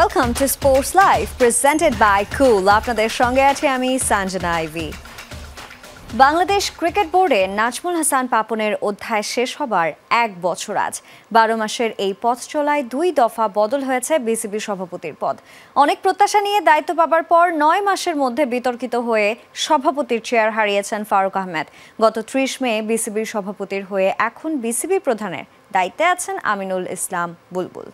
Welcome to Sports Live, presented by Cool. আপনাদের সঙ্গে আছে আমি সঞ্জনা আইভি। বাংলাদেশ ক্রিকেট বোর্ডে নাজমুল হাসান পাপনের অধ্যায় শেষ হবার 1 বছর আজ। 12 মাসের এই পথ চলায় 2 দফা বদল হয়েছে বিসিবি সভাপতির পদ। অনেক প্রত্যাশা নিয়ে দায়িত্ব পাবার পর 9 মাসের মধ্যে বিতর্কিত হয়ে সভাপতির চেয়ার হারিয়েছেন ফারুক আহমেদ। গত 30 মে বিসিবির সভাপতির হয়ে এখন বিসিবি প্রধানের দায়িত্বে আছেন আমিনুল ইসলাম বুলবুল।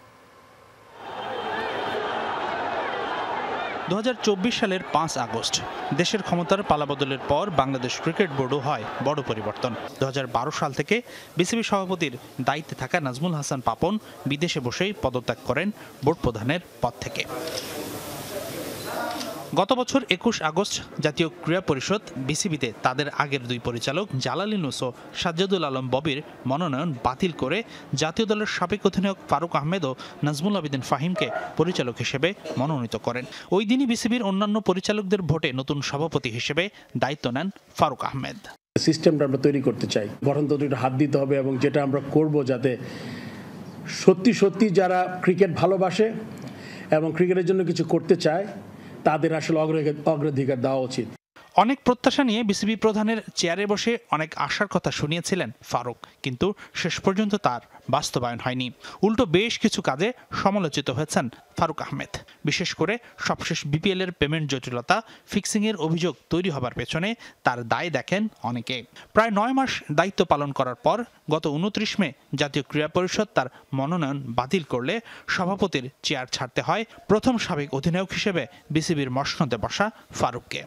2024 সালের 5 আগস্ট দেশের ক্ষমতার পালাবদলের পর বাংলাদেশ ক্রিকেট বোর্ডও হয় বড় পরিবর্তন। 2012 সাল থেকে বিসিবি সভাপতির দায়িত্বে থাকা নাজমুল হাসান পাপন বিদেশে বসেই পদত্যাগ করেন বোর্ড প্রধানের পদ থেকে। গত বছর 21 আগস্ট জাতীয় ক্রীড়া পরিষদ বিসিবিতে তাদের আগের 2 পরিচালক জালাল ইউনুস ও সাজ্জাদুল আলম ববির মনোনয়ন বাতিল করে জাতীয় দলের সাবেক অধিনায়ক ফারুক আহমেদ ও নাজমুল আবেদিন ফাহিমকে পরিচালক হিসেবে মনোনীত করেন। ওই দিনই বিসিবির অন্যান্য পরিচালকদের ভোটে নতুন সভাপতি হিসেবে দায়িত্ব নেন ফারুক আহমেদ। সিস্টেমটা আমরা তৈরি করতে চাই, গঠনতন্ত্রটা হাত দিতে হবে এবং যেটা আমরা করব যাতে সত্যি সত্যি যারা ক্রিকেট ভালোবাসে এবং ক্রিকেটের জন্য কিছু করতে চায় তাদের আসলে অগ্রাধিকার দেওয়া উচিত। অনেক প্রত্যাশা নিয়ে বিসিবি প্রধানের চেয়ারে বসে অনেক আশার কথা শুনিয়েছিলেন ফারুক, কিন্তু শেষ পর্যন্ত তার বাস্তবায়ন হয়নি। উল্টো বেশ কিছু কাজে সমালোচিত হয়েছেন ফারুক আহমেদ। বিশেষ করে সবশেষ বিপিএল এর পেমেন্ট জটিলতা, ফিক্সিং এর অভিযোগ তৈরি হবার পেছনে তার দায় দেখেন অনেকে। প্রায় 9 মাস দায়িত্ব পালন করার পর গত 29 মে জাতীয় ক্রীড়া পরিষদ তার মনোনয়ন বাতিল করলে সভাপতির চেয়ার ছাড়তে হয় প্রথম সাবেক অধিনায়ক হিসেবে বিসিবির মসনদে বসা ফারুককে।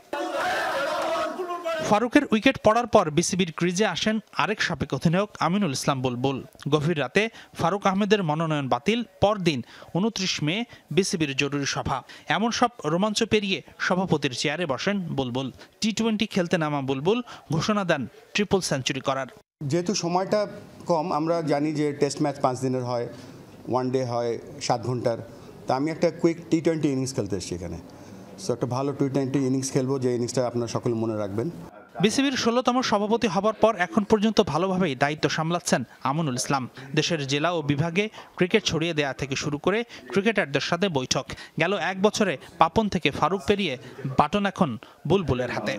ফারুকের উইকেট পড়ার পর বিসিবির ক্রিজে আসেন আরেক সাবেক অধিনায়ক আমিনুল ইসলাম বুলবুল। গভীর রাতে ফারুক আহমেদের মনোনয়ন বাতিল, পরদিন 29 মে বিসিবির জরুরি সভা। এমন সব রোমাঞ্চ পেরিয়ে সভাপতির চেয়ারে বসেন বুলবুল। টি20 খেলতে নামা বুলবুল ঘোষণা দেন ট্রিপল সেঞ্চুরি করার। যেহেতু সময়টা কম, আমরা জানি যে টেস্ট ম্যাচ 5 দিনের হয়, ওয়ান ডে হয় 7 ঘন্টার, তা আমি একটা কুইক টি20 ইনিংস খেলতে এসেছি এখানে। সো একটা ভালো টি20 ইনিংস খেলবো, যে ইনিংসটা আপনারা সকলে মনে রাখবেন। বিসিবির 16তম সভাপতি হবার পর এখন পর্যন্ত ভালোভাবেই দায়িত্ব সামলাচ্ছেন আমিনুল ইসলাম। দেশের জেলা ও বিভাগে ক্রিকেট ছড়িয়ে দেয়া থেকে শুরু করে ক্রিকেটারদের সাথে বৈঠক। গেল 1 বছরে পাপন থেকে ফারুক পেরিয়ে বাটন এখন বুলবুলের হাতে।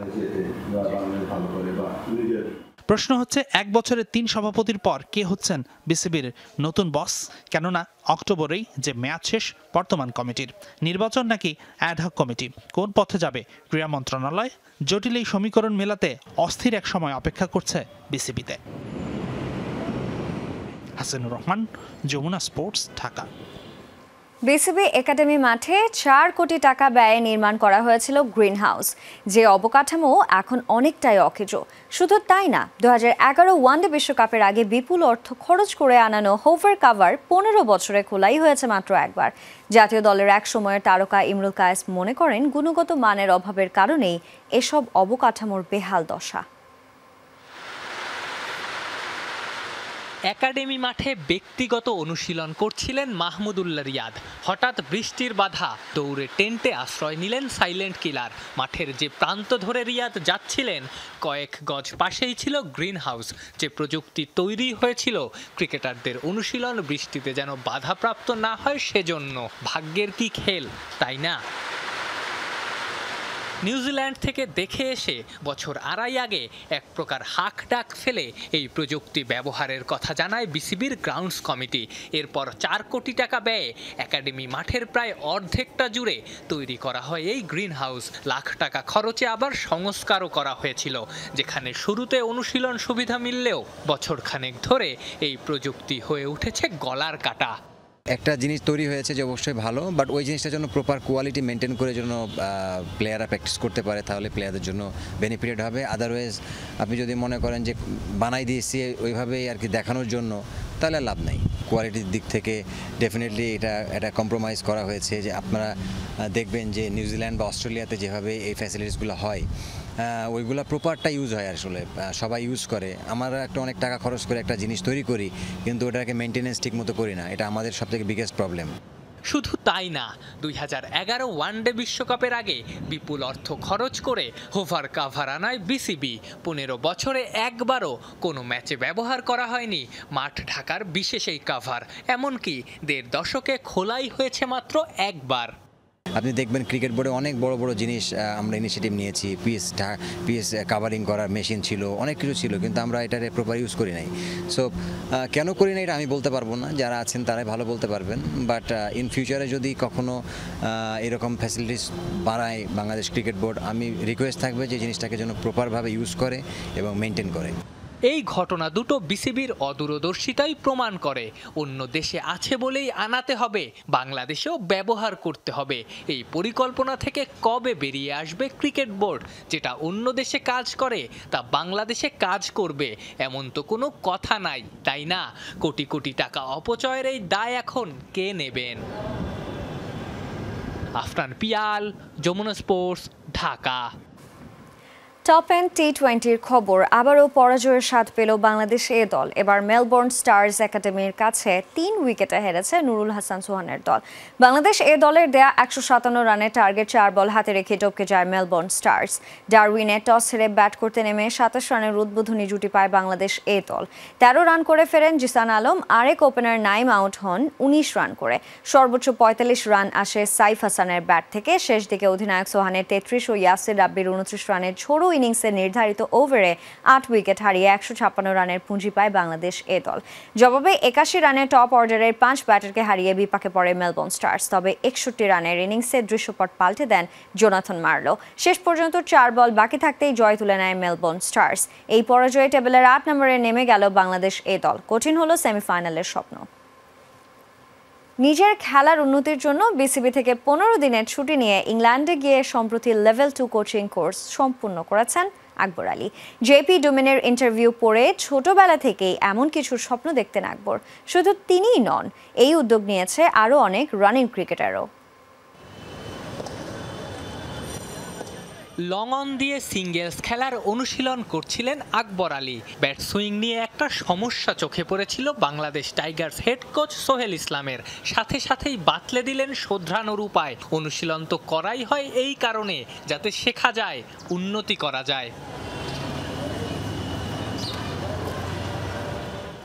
প্রশ্ন হচ্ছে, 1 বছরে 3 সভাপতির পর কে হচ্ছেন বিসিবির নতুন বস? কেননা অক্টোবরেই যে মেয়াদ শেষ বর্তমান কমিটির। নির্বাচন নাকি অ্যাডহক কমিটি? কোন পথে যাবে ক্রীড়া মন্ত্রণালয়? জটিল এই সমীকরণ মেলাতে অস্থির এক সময় অপেক্ষা করছে বিসিবিতে। Hasanur Rahman, Jamuna sports, Dhaka. BCB academy মাঠে 4 কোটি টাকা ব্যয়ে নির্মাণ করা হয়েছিল গ্রিন হাউস, যে অবকাঠামো এখন অনেকটাই অকেজো। শুধু তাই না, 2011 ওয়ানডে বিশ্বকাপের আগে বিপুল অর্থ খরচ করে আনানো হোভার কাভার 15 বছরে খোলাই হয়েছে মাত্র একবার। জাতীয় দলের এক সময়ের তারকা ইমরুল কায়েস মনে করেন, গুণগত মানের অভাবের কারণেই এসব অবকাঠামোর বেহাল দশা। একাডেমি মাঠে ব্যক্তিগত অনুশীলন করছিলেন মাহমুদুল্লাহ রিয়াদ। হঠাৎ বৃষ্টির বাধা, দৌড়ে টেন্টে আশ্রয় নিলেন সাইলেন্ট কিলার। মাঠের যে প্রান্ত ধরে রিয়াদ যাচ্ছিলেন, কয়েক গজ পাশেই ছিল গ্রিন হাউস, যে প্রযুক্তি তৈরি হয়েছিল ক্রিকেটারদের অনুশীলন বৃষ্টিতে যেন বাধাপ্রাপ্ত না হয় সেজন্য। ভাগ্যের কি খেল, তাই না? নিউজিল্যান্ড থেকে দেখে এসে বছর আড়াই আগে এক প্রকার হাক ডাক ফেলে এই প্রযুক্তি ব্যবহারের কথা জানায় বিসিবির গ্রাউন্ডস কমিটি। এরপর 4 কোটি টাকা ব্যয়ে একাডেমি মাঠের প্রায় অর্ধেকটা জুড়ে তৈরি করা হয় এই গ্রিন হাউস। লাখ টাকা খরচে আবার সংস্কারও করা হয়েছিল, যেখানে শুরুতে অনুশীলন সুবিধা মিললেও বছরখানেক ধরে এই প্রযুক্তি হয়ে উঠেছে গলার কাটা। একটা জিনিস তৈরি হয়েছে যে অবশ্যই ভালো, বাট ওই জিনিসটার জন্য প্রপার কোয়ালিটি মেনটেন করে জন্য প্লেয়াররা প্র্যাকটিস করতে পারে, তাহলে প্লেয়ারদের জন্য বেনিফিটেড হবে। আদারওয়াইজ আপনি যদি মনে করেন যে বানাই দিয়েছি ওইভাবেই আর কি দেখানোর জন্য, তাহলে লাভ নাই। কোয়ালিটির দিক থেকে ডেফিনেটলি এটা কম্প্রোমাইজ করা হয়েছে। যে আপনারা দেখবেন যে নিউজিল্যান্ড বা অস্ট্রেলিয়াতে যেভাবে এই ফ্যাসিলিটিসগুলো হয়, ওইগুলো প্রপারটা ইউজ হয়, আসলে সবাই ইউজ করে। আমরা একটা অনেক টাকা খরচ করে একটা জিনিস তৈরি করি, কিন্তু ওটাকে মেনটেনেন্স ঠিক মতো করি না। এটা আমাদের সবথেকে বিগেস্ট প্রবলেম। শুধু তাই না, 2011 ওয়ানডে বিশ্বকাপের আগে বিপুল অর্থ খরচ করে হোভার কাভার আনায় বিসিবি 15 বছরে একবারও কোনো ম্যাচে ব্যবহার করা হয়নি মাঠ ঢাকার বিশেষ এই কাভার। এমনকি 1.5 দশকে খোলাই হয়েছে মাত্র একবার। আপনি দেখবেন ক্রিকেট বোর্ডে অনেক বড় বড় জিনিস আমরা ইনিশিয়েটিভ নিয়েছি, পিএস কাভারিং করার মেশিন ছিল, অনেক কিছু ছিল, কিন্তু আমরা এটারে প্রপার ইউজ করি নাই। সো কেন করি না এটা আমি বলতে পারবো না, যারা আছেন তারাই ভালো বলতে পারবেন। বাট ইন ফিউচারে যদি কখনো এরকম ফ্যাসিলিটিস বাড়ায় বাংলাদেশ ক্রিকেট বোর্ড, আমি রিকোয়েস্ট থাকবে যে জিনিসটাকে যেন প্রপারভাবে ইউজ করে এবং মেনটেন করে। এই ঘটনা দুটো বিসিবির অদূরদর্শিতাই প্রমাণ করে। অন্য দেশে আছে বলেই আনাতে হবে, বাংলাদেশেও ব্যবহার করতে হবে। এই পরিকল্পনা থেকে কবে বেরিয়ে আসবে ক্রিকেট বোর্ড? যেটা অন্য দেশে কাজ করে তা বাংলাদেশে কাজ করবে এমন তো কোনো কথা নাই, তাই না? কোটি কোটি টাকা অপচয়ের এই দায় এখন কে নেবেন? Afran Pial, Jamuna sports, Dhaka. Top end টি-20-র খবর, আবারও পরাজয়ের স্বাদ পেল বাংলাদেশ এ দল। এবার মেলবোর্ন স্টার্স একাডেমির কাছে 3 উইকেটে হেরেছে নুরুল হাসান সোহানের দল। বাংলাদেশ এ দলের দেয়া 157 রানের টার্গেট 4 বল হাতে রেখে টপকে যায় মেলবোর্ন স্টার্স। ডারউইনে টস হেরে ব্যাট করতে নেমে 27 রানের উদ্বোধনী জুটি পায় বাংলাদেশ এ দল। 13 রান করে ফেরেন জিসান আলম, আরেক ওপেনার নাইম আউট হন 19 রান করে। সর্বোচ্চ 45 রান আসে সাইফ হাসানের ব্যাট থেকে। শেষ দিকে অধিনায়ক সোহানের 33 ও ইয়াসির রাব্বির 29 রানের ঝোড়ো ইনিংসে নির্ধারিত ওভারে 8 উইকেট হারিয়ে 156 রানের পুঁজি পায় বাংলাদেশ এ দল। জবাবে 81 রানে টপ অর্ডারের 5 ব্যাটারকে হারিয়ে বিপাকে পড়ে মেলবোর্ন স্টার্স। তবে 61 রানের ইনিংসে দৃশ্যপট পাল্টে দেন জোনাথন মার্লো। শেষ পর্যন্ত 4 বল বাকি থাকতেই জয় তুলে নেয় মেলবোর্ন স্টার্স। এই পরাজয়ে টেবিলের 8 নম্বরে নেমে গেল বাংলাদেশ এ দল। কঠিন হলো সেমিফাইনালের স্বপ্ন। নিজের খেলার উন্নতির জন্য বিসিবি থেকে 15 দিনের ছুটি নিয়ে ইংল্যান্ডে গিয়ে সম্প্রতি লেভেল 2 কোচিং কোর্স সম্পূর্ণ করেছেন আকবর আলী। জেপি ডোমেনের ইন্টারভিউ পড়ে ছোটবেলা থেকেই এমন কিছু স্বপ্ন দেখতেন আকবর। শুধু তিনিই নন, এই উদ্যোগ নিয়েছে আরও অনেক রানিং ক্রিকেটারও। লং অন দিয়ে সিঙ্গেলস খেলার অনুশীলন করছিলেন আকবর আলী। ব্যাট সুইং নিয়ে একটা সমস্যা চোখে পড়েছিল Bangladesh Tigers head coach Sohel ইসলামের। সাথে সাথেই বাতলে দিলেন শোধরানোর উপায়। অনুশীলন তো করাই হয় এই কারণে, যাতে শেখা যায়, উন্নতি করা যায়।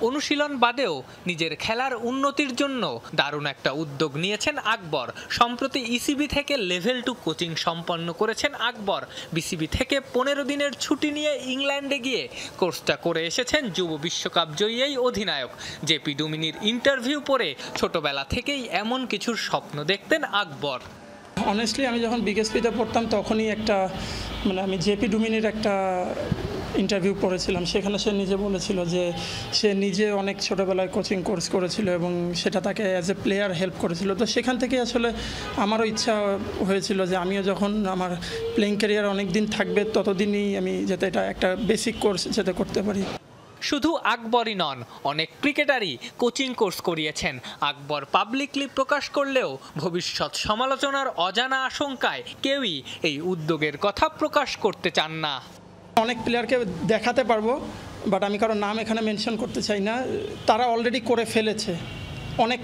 অনুশীলন বাদেও নিজের খেলার উন্নতির জন্য দারুণ একটা উদ্যোগ নিয়েছেন আকবর। সম্প্রতি ইসিবি থেকে লেভেল 2 কোচিং সম্পন্ন করেছেন আকবর। বিসিবি থেকে 15 দিনের ছুটি নিয়ে ইংল্যান্ডে গিয়ে কোর্সটা করে এসেছেন যুব বিশ্বকাপ জয়ী এই অধিনায়ক। জেপি ডোমিনির ইন্টারভিউ পড়ে ছোটবেলা থেকেই এমন কিছুর স্বপ্ন দেখতেন আকবর। অনেস্টলি আমি যখন বিকেএসপিতে পড়তাম তখনই আমি জেপি ডোমিনির একটা ইন্টারভিউ পড়েছিলাম। সেখানে সে নিজে বলেছিল যে সে নিজে অনেক ছোটোবেলায় কোচিং কোর্স করেছিল এবং সেটা তাকে অ্যাজ এ প্লেয়ার হেল্প করেছিল। তো সেখান থেকে আসলে আমারও ইচ্ছা হয়েছিল যে আমিও যখন আমার প্লেইং ক্যারিয়ার অনেক দিন থাকবে ততদিনই আমি যাতে এটা একটা বেসিক কোর্স যাতে করতে পারি। শুধু আকবরই নন, অনেক ক্রিকেটারই কোচিং কোর্স করিয়েছেন। আকবর পাবলিকলি প্রকাশ করলেও ভবিষ্যৎ সমালোচনার অজানা আশঙ্কায় কেউই এই উদ্যোগের কথা প্রকাশ করতে চান না। অনেক প্লেয়ারকে দেখাতে পারবো, বাট আমি কারো নাম এখানে মেনশন করতে চাই না। তারা অলরেডি করে ফেলেছে। অনেক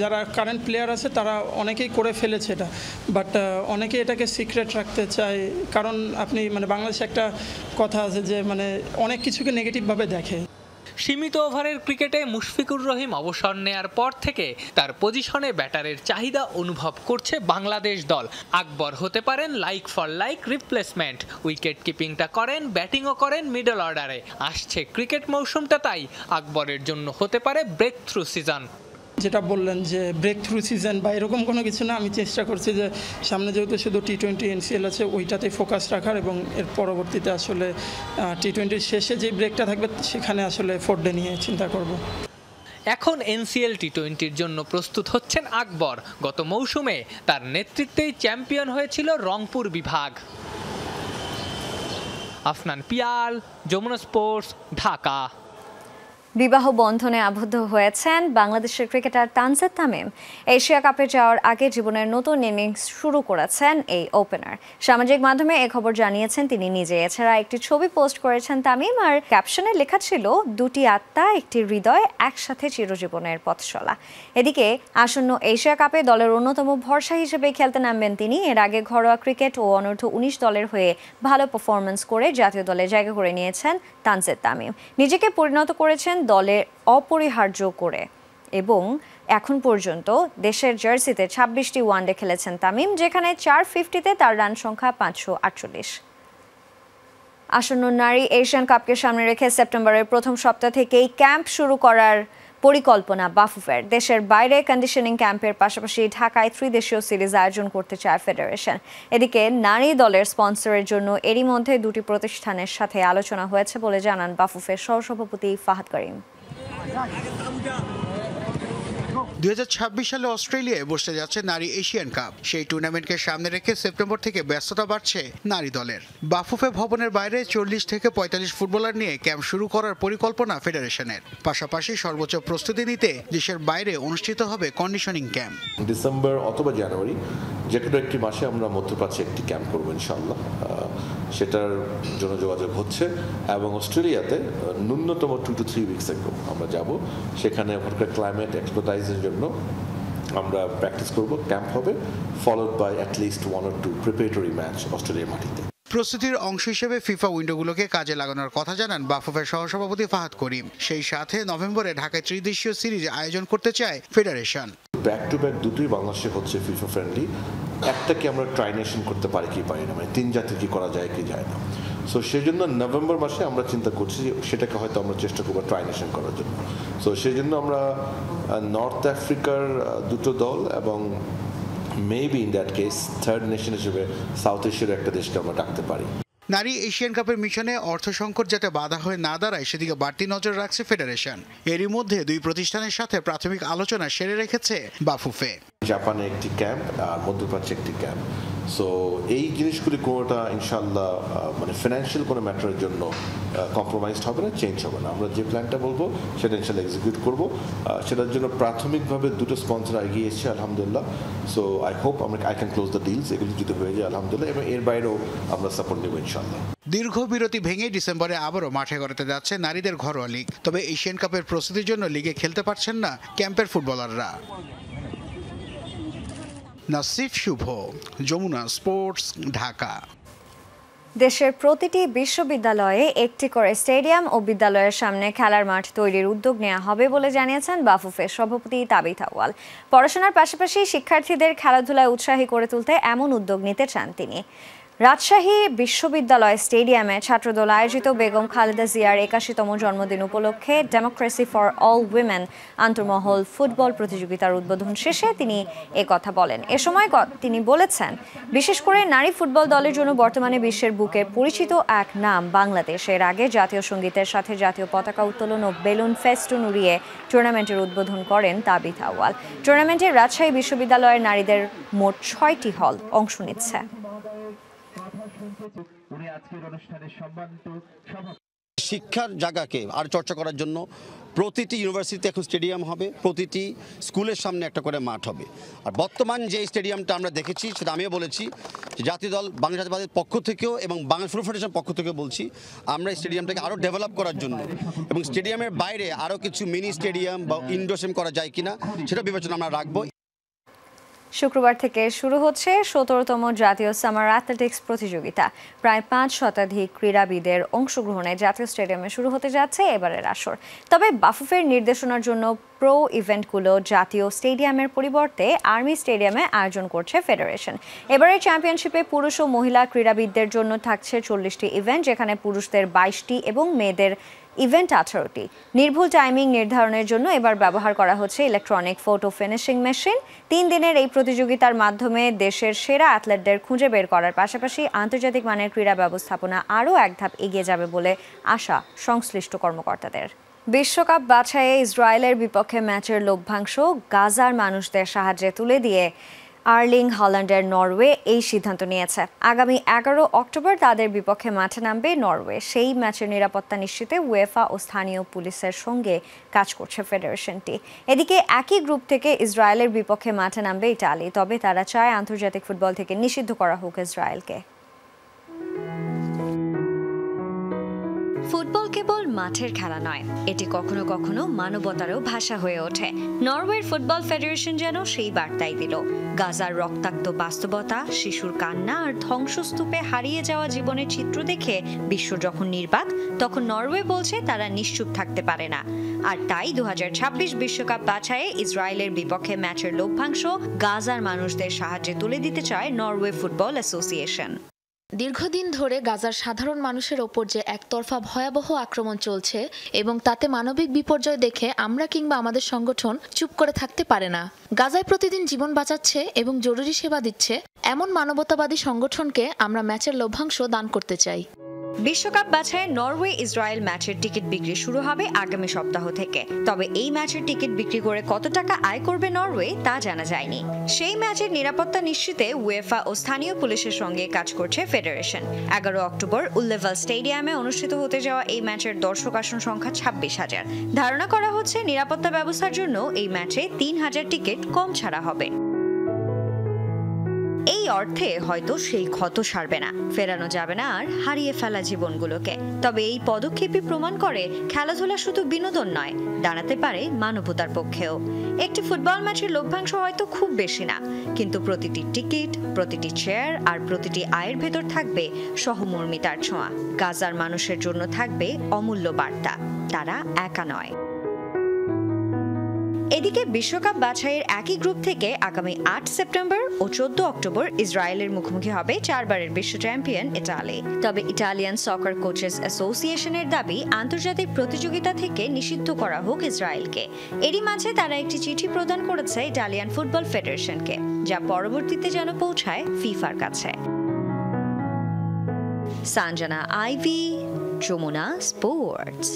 যারা কারেন্ট প্লেয়ার আছে তারা অনেকেই করে ফেলেছে এটা, বাট অনেকে এটাকে সিক্রেট রাখতে চায়। কারণ আপনি বাংলাদেশে একটা কথা আছে যে অনেক কিছুকে নেগেটিভভাবে দেখে। সীমিত ওভারের ক্রিকেটে মুশফিকুর রহিম অবসর নেয়ার পর থেকে তার পজিশনে ব্যাটারের চাহিদা অনুভব করছে বাংলাদেশ দল। আকবর হতে পারেন like for like replacement. Wicket কিপিংটা করেন, ব্যাটিংও করেন মিডল অর্ডারে। আসছে ক্রিকেট মৌসুমটা তাই আকবরের জন্য হতে পারে ব্রেক থ্রু সিজন। যেটা বললেন যে ব্রেক থ্রু সিজন বা এরকম কোনো কিছু না। আমি চেষ্টা করছি যে সামনে যেহেতু শুধু টি-20 এনসিএল আছে ওইটাতেই ফোকাস রাখার, এবং এর পরবর্তীতে আসলে টি-20 শেষে যে ব্রেকটা থাকবে সেখানে আসলে 4 ডে নিয়ে চিন্তা করব। এখন এনসিএল টি-20-র জন্য প্রস্তুত হচ্ছেন আকবর। গত মৌসুমে তার নেতৃত্বেই চ্যাম্পিয়ন হয়েছিল রংপুর বিভাগ। আফনান পিয়াল, যমুনা স্পোর্টস, ঢাকা। বিবাহ বন্ধনে আবদ্ধ হয়েছেন বাংলাদেশের ক্রিকেটার তানজিদ তামিম। এশিয়া কাপে যাওয়ার আগে জীবনের নতুন ইনিংস শুরু করেছেন এই ওপেনার। সামাজিক মাধ্যমে এই খবর জানিয়েছেন তিনি নিজে। এছাড়া একটি ছবি পোস্ট করেছেন তামিম, আর ক্যাপশনে লেখা ছিল, দুটি আত্মা একটি হৃদয়, একসাথে চিরজীবনের পথ চলা। এদিকে আসন্ন এশিয়া কাপে দলের অন্যতম ভরসা হিসেবে খেলতে নামবেন তিনি। এর আগে ঘরোয়া ক্রিকেট ও অনূর্ধ্ব 19 দলের হয়ে ভালো পারফরমেন্স করে জাতীয় দলে জায়গা করে নিয়েছেন তানজিদ তামিম। নিজেকে পরিণত করেছেন দলে অপরিহার্য করে এবং এখন পর্যন্ত দেশের জার্সিতে 26টি ওয়ানডে খেলেছেন তামিম, যেখানে 450-তে তার রান সংখ্যা 548। আসন্ন নারী এশিয়ান কাপকে সামনে রেখে সেপ্টেম্বরের প্রথম সপ্তাহ থেকেই ক্যাম্প শুরু করার পরিকল্পনা বাফুফের। দেশের বাইরে কন্ডিশনিং ক্যাম্পের পাশাপাশি ঢাকায় ত্রিদেশীয় সিরিজ আয়োজন করতে চায় ফেডারেশন। এদিকে নারী দলের স্পন্সরের জন্য এরই মধ্যে দুটি প্রতিষ্ঠানের সাথে আলোচনা হয়েছে বলে জানান বাফুফের সহসভাপতি ফাহাদ করিম। 2026 সালে অস্ট্রেলিয়ায় বসতে যাচ্ছে নারী এশিয়ান কাপ। সেই টুর্নামেন্টকে সামনে রেখে সেপ্টেম্বর থেকে ব্যস্ততা বাড়ছে নারী দলের। বাফুফে ভবনের বাইরে 40 থেকে 45 ফুটবলার নিয়ে ক্যাম্প শুরু করার পরিকল্পনা ফেডারেশনের। পাশাপাশি সর্বোচ্চ প্রস্তুতি নিতে দেশের বাইরে অনুষ্ঠিত হবে কন্ডিশনিং ক্যাম্প। ডিসেম্বর অথবা জানুয়ারি যে কোনো একটি মাসে আমরা মধ্যপ্রাচ্যে একটি ক্যাম্প করবো ইনশাআল্লাহ। সেটার জন্য যোগাযোগ হচ্ছে এবং অস্ট্রেলিয়াতে ন্যূনতম 2 to 3 উইকস আগে আমরা যাব। সেখানে ওখানকার ক্লাইমেট এক্সপার্টাইজের জন্য আমরা প্র্যাকটিস করব, ক্যাম্প হবে, followed by at least 1 or 2 preparatory match অস্ট্রেলিয়ার মাটিতে। প্রস্তুতির অংশ হিসেবে ফিফা উইন্ডোগুলোকে কাজে লাগানোর কথা জানান বাফুফের সহসভাপতি ফাহাদ করিম। সেই সাথে নভেম্বরে ঢাকায় ত্রিদেশীয় সিরিজ আয়োজন করতে চায় ফেডারেশন। ব্যাক টু ব্যাক দুটোই বাংলাদেশে হচ্ছে ফিফা ফ্রেন্ডলি। একটা কি আমরা ট্রাইনেশন করতে পারি কি পারি না, মানে 3 জাতির কি করা যায় কি যায় না। সো সেই জন্য নভেম্বর মাসে আমরা চিন্তা করছি যে সেটাকে হয়তো আমরা চেষ্টা করবো ট্রাইনেশন করার জন্য। সো সেই জন্য আমরা নর্থ আফ্রিকার দুটো দল এবং maybe in that case third nation হিসেবে সাউথ এশিয়ার একটা দেশকে আমরা ডাকতে পারি। নারী এশিয়ান কাপের মিশনে অর্থ সংকট যাতে বাধা হয়ে না দাঁড়ায় সেদিকে বাড়তি নজর রাখছে ফেডারেশন। এরই মধ্যে দুই প্রতিষ্ঠানের সাথে প্রাথমিক আলোচনা সেরে রেখেছে বাফুফে। জাপানে একটি ক্যাম্প আর মধ্যপ্রাচ্যে একটি ক্যাম্প। সো এই জিনিসগুলি কোনোটা ইনশাল্লাহ মানে ফিনান্সিয়াল কোনো ম্যাটারের জন্য কম্প্রোমাইজড হবে না, চেঞ্জ হবে না। আমরা যে প্ল্যানটা বলবো সেটা ইনশাল্লাহ এক্সিকিউট করবো। সেটার জন্য প্রাথমিকভাবে দুটো স্পন্সর এগিয়ে এসেছে আলহামদুলিল্লাহ। So I hope I can close the deals. এগুলি যদি হয়ে যায় আলহামদুলিল্লাহ, এবং এর বাইরেও আমরা সাপোর্ট নেব ইনশাল্লাহ। দীর্ঘ বিরতি ভেঙে ডিসেম্বরে আবারও মাঠে গড়াতে যাচ্ছে নারীদের ঘরোয়া লিগ। তবে এশিয়ান কাপের প্রস্তুতির জন্য লিগে খেলতে পারছেন না ক্যাম্পের ফুটবলাররা। নাসিফ শুভ, যমুনা স্পোর্টস, ঢাকা। দেশের প্রতিটি বিশ্ববিদ্যালয়ে একটি করে স্টেডিয়াম ও বিদ্যালয়ের সামনে খেলার মাঠ তৈরির উদ্যোগ নেওয়া হবে বলে জানিয়েছেন বাফুফের সভাপতি তাবিথ আউয়াল। পড়াশোনার পাশাপাশি শিক্ষার্থীদের খেলাধুলায় উৎসাহী করে তুলতে এমন উদ্যোগ নিতে চান তিনি। রাজশাহী বিশ্ববিদ্যালয় স্টেডিয়ামে ছাত্রদল আয়োজিত বেগম খালেদা জিয়ার 81তম জন্মদিন উপলক্ষে ডেমোক্রেসি ফর অল উইমেন আন্তঃমহল ফুটবল প্রতিযোগিতার উদ্বোধন শেষে তিনি একথা বলেন। এ সময় তিনি বলেছেন, বিশেষ করে নারী ফুটবল দলের জন্য বর্তমানে বিশ্বের বুকে পরিচিত এক নাম বাংলাদেশ। এর আগে জাতীয় সঙ্গীতের সাথে জাতীয় পতাকা উত্তোলন ও বেলুন ফেস্টুন উড়িয়ে টুর্নামেন্টের উদ্বোধন করেন তাবিথ আউয়াল। টুর্নামেন্টে রাজশাহী বিশ্ববিদ্যালয়ের নারীদের মোট 6টি হল অংশ নিচ্ছে। শিক্ষার জায়গাকে আর চর্চা করার জন্য প্রতিটি ইউনিভার্সিটিতে এখন স্টেডিয়াম হবে, প্রতিটি স্কুলের সামনে একটা করে মাঠ হবে। আর বর্তমান যে স্টেডিয়ামটা আমরা দেখেছি সেটা আমিও বলেছি যে জাতীয় দল বাংলাদেশ জাতীয়তাবাদের পক্ষ থেকেও এবং বাংলাদেশ ফুটবল ফেডারেশনের পক্ষ থেকেও বলছি আমরা স্টেডিয়ামটাকে আরও ডেভেলপ করার জন্য এবং স্টেডিয়ামের বাইরে আরও কিছু মিনি স্টেডিয়াম বা ইনডোর স্টেডিয়াম করা যায় কিনা সেটা বিবেচনা আমরা রাখবো। শুক্রবার থেকে শুরু হচ্ছে 17তম জাতীয় সামার অ্যাথলেটিক্স প্রতিযোগিতা। প্রায় 5 শতাধিক ক্রীড়াবিদের অংশগ্রহণে জাতীয় স্টেডিয়ামে শুরু হতে যাচ্ছে এবারের আসর। তবে বাফুফের নির্দেশনার জন্য প্রো ইভেন্টগুলো জাতীয় স্টেডিয়ামের পরিবর্তে আর্মি স্টেডিয়ামে আয়োজন করছে ফেডারেশন। এবারের চ্যাম্পিয়নশিপে পুরুষ ও মহিলা ক্রীড়াবিদদের জন্য থাকছে 40টি ইভেন্ট, যেখানে পুরুষদের 22টি এবং মেয়েদের ইভেন্ট 18টি। নির্ভুল টাইমিং নির্ধারণের জন্য এবার ব্যবহার করা হচ্ছে ইলেকট্রনিক ফটো ফিনিশিং মেশিন। 3 দিনের এই প্রতিযোগিতার মাধ্যমে দেশের সেরা অ্যাথলেটদের খুঁজে বের করার পাশাপাশি আন্তর্জাতিক মানের ক্রীড়া ব্যবস্থাপনা আরও এক ধাপ এগিয়ে যাবে বলে আশা সংশ্লিষ্ট কর্মকর্তাদের। বিশ্বকাপ বাছাইয়ে ইসরায়েলের বিপক্ষে ম্যাচের লভ্যাংশ গাজার মানুষদের সাহায্যে তুলে দিয়ে আর্লিং হল্যান্ডের নরওয়ে এই সিদ্ধান্ত নিয়েছে। আগামী 11 অক্টোবর তাদের বিপক্ষে মাঠে নামবে নরওয়ে। সেই ম্যাচের নিরাপত্তা নিশ্চিতে উয়েফা ও স্থানীয় পুলিশের সঙ্গে কাজ করছে ফেডারেশনটি। এদিকে একই গ্রুপ থেকে ইসরায়েলের বিপক্ষে মাঠে নামবে ইতালি, তবে তারা চায় আন্তর্জাতিক ফুটবল থেকে নিষিদ্ধ করা হোক ইসরায়েলকে। ফুটবল কেবল মাঠের খেলা নয়, এটি কখনো কখনো মানবতারও ভাষা হয়ে ওঠে। নরওয়ের ফুটবল ফেডারেশন যেন সেই বার্তাই দিল। গাজার রক্তাক্ত বাস্তবতা, শিশুর কান্না আর ধ্বংসস্তূপে হারিয়ে যাওয়া জীবনের চিত্র দেখে বিশ্ব যখন নির্বাক, তখন নরওয়ে বলছে তারা নিশ্চুপ থাকতে পারে না। আর তাই 2026 বিশ্বকাপ বাছাইয়ে ইসরায়েলের বিপক্ষে ম্যাচের লভ্যাংশ গাজার মানুষদের সাহায্যে তুলে দিতে চায় নরওয়ে ফুটবল অ্যাসোসিয়েশন। দীর্ঘদিন ধরে গাজার সাধারণ মানুষের ওপর যে একতরফা ভয়াবহ আক্রমণ চলছে এবং তাতে মানবিক বিপর্যয় দেখে আমরা কিংবা আমাদের সংগঠন চুপ করে থাকতে পারে না। গাজায় প্রতিদিন জীবন বাঁচাচ্ছে এবং জরুরি সেবা দিচ্ছে এমন মানবতাবাদী সংগঠনকে আমরা ম্যাচের লভ্যাংশ দান করতে চাই। বিশ্বকাপ বাছাইয়ে নরওয়ে ইসরায়েল ম্যাচের টিকিট বিক্রি শুরু হবে আগামী সপ্তাহ থেকে। তবে এই ম্যাচের টিকিট বিক্রি করে কত টাকা আয় করবে নরওয়ে তা জানা যায়নি। সেই ম্যাচের নিরাপত্তা নিশ্চিতে উয়েফা ও স্থানীয় পুলিশের সঙ্গে কাজ করছে ফেডারেশন। 11 অক্টোবর উল্লেভাল স্টেডিয়ামে অনুষ্ঠিত হতে যাওয়া এই ম্যাচের দর্শক আসন সংখ্যা 26,000। ধারণা করা হচ্ছে নিরাপত্তা ব্যবস্থার জন্য এই ম্যাচে 3,000 টিকিট কম ছাড়া হবে। এই অর্থে হয়তো সেই ক্ষত সারবে না, ফেরানো যাবে না আর হারিয়ে ফেলা জীবনগুলোকে। তবে এই পদক্ষেপই প্রমাণ করে খেলাধুলা শুধু বিনোদন নয়, দাঁড়াতে পারে মানবতার পক্ষেও। একটি ফুটবল ম্যাচের লভ্যাংশ হয়তো খুব বেশি না, কিন্তু প্রতিটি টিকিট, প্রতিটি চেয়ার আর প্রতিটি আয়ের ভেতর থাকবে সহমর্মিতার ছোঁয়া। গাজার মানুষের জন্য থাকবে অমূল্য বার্তা, তারা একা নয়। এদিকে বিশ্বকাপ বাছাইয়ের একই গ্রুপ থেকে আগামী 8 সেপ্টেম্বর ও 14 অক্টোবর ইসরায়েলের মুখোমুখি হবে 4 বারের বিশ্ব চ্যাম্পিয়ন ইতালি। তবে ইটালিয়ান সকার কোচেস অ্যাসোসিয়েশনের দাবি আন্তর্জাতিক প্রতিযোগিতা থেকে নিষিদ্ধ করা হোক ইসরায়েলকে। এরই মাঝে তারা একটি চিঠি প্রদান করেছে ইটালিয়ান ফুটবল ফেডারেশনকে, যা পরবর্তীতে যেন পৌঁছায় ফিফার কাছে। Sanjana Ivy, Jamuna sports.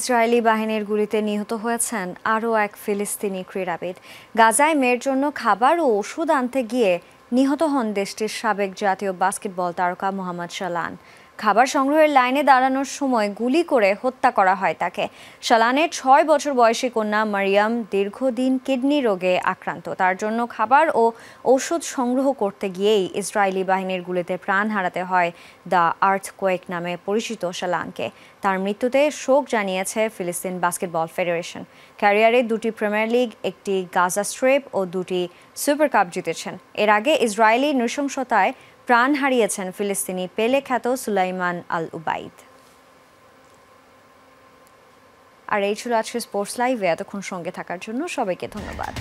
Israeli বাহিনীর গুলিতে নিহত হয়েছেন আরও এক ফিলিস্তিনি ক্রীড়াবিদ। গাজায় মেয়ের জন্য খাবার ও ওষুধ আনতে গিয়ে নিহত হন দেশটির সাবেক জাতীয় বাস্কেটবল তারকা মোহাম্মদ শালান। খাবার সংগ্রহের লাইনে দাঁড়ানোর সময় গুলি করে হত্যা করা হয় তাকে। শালানের 6 বছর বয়সী কন্যা মারিয়াম দীর্ঘদিন কিডনি রোগে আক্রান্ত। তার জন্য খাবার ও ঔষধ সংগ্রহ করতে গিয়েই ইসরায়েলি বাহিনীর গুলিতে প্রাণ হারাতে হয় দ্য আর্থকোয়েক নামে পরিচিত শালানকে। তার মৃত্যুতে শোক জানিয়েছে ফিলিস্তিন বাস্কেটবল ফেডারেশন। ক্যারিয়ারে 2টি প্রিমিয়ার লিগ, একটি গাজা স্ট্রিপ ও 2টি সুপার কাপ জিতেছেন। এর আগে ইসরায়েলি নৃশংসতায় প্রাণ হারিয়েছেন ফিলিস্তিনি পেলে খ্যাত সুলাইমান আল উবাইদ। আর এই ছিল আজকে স্পোর্টস লাইভে। এতক্ষণ সঙ্গে থাকার জন্য সবাইকে ধন্যবাদ।